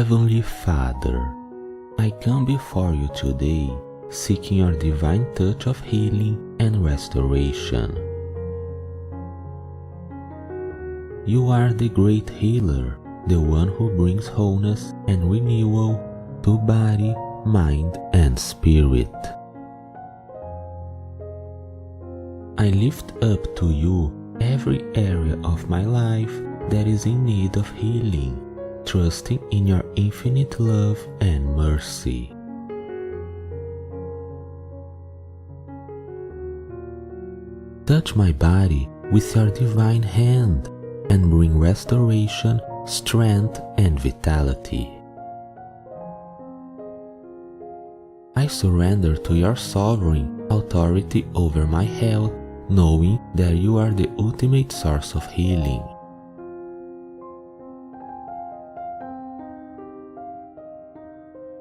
Heavenly Father, I come before you today, seeking your divine touch of healing and restoration. You are the great healer, the one who brings wholeness and renewal to body, mind, and spirit. I lift up to you every area of my life that is in need of healing, trusting in your infinite love and mercy. Touch my body with your divine hand and bring restoration, strength, and vitality. I surrender to your sovereign authority over my health, knowing that you are the ultimate source of healing.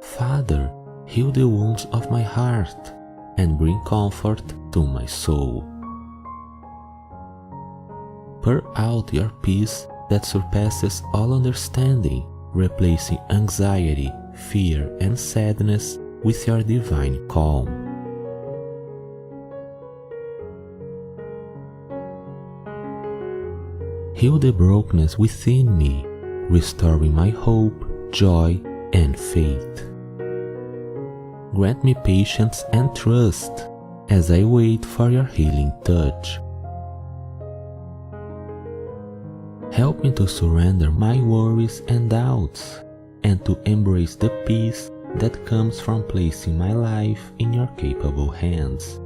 Father, heal the wounds of my heart and bring comfort to my soul. Pour out your peace that surpasses all understanding, replacing anxiety, fear, and sadness with your divine calm. Heal the brokenness within me, restoring my hope, joy, and faith. Grant me patience and trust as I wait for your healing touch. Help me to surrender my worries and doubts, and to embrace the peace that comes from placing my life in your capable hands.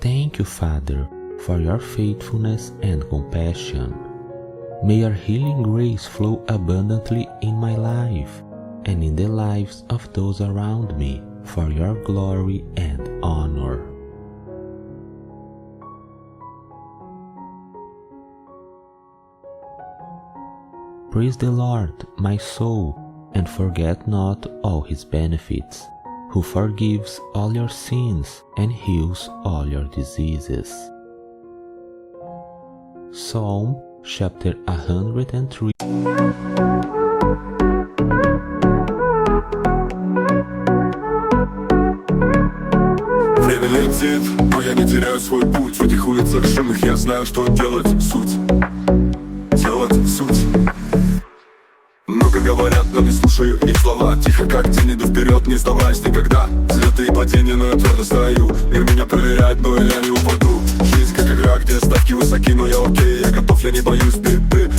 Thank you, Father, for your faithfulness and compassion. May your healing grace flow abundantly in my life and in the lives of those around me for your glory and honor. Praise the Lord, my soul, and forget not all his benefits, who forgives all your sins and heals all your diseases. Psalm chapter 103. Время летит, но я не теряю свой путь. В этих улицах шумных я знаю, что делать суть. Делать суть. Много говорят, но не слушаю их слова. Тихо как тень, иду вперед, не сдаваясь никогда. Взлеты и падения, но я твердо стою. Мир меня проверяет, но я не упаду. Жизнь как игра, где ставки высоки, но я окей. Я готов, я не боюсь беды.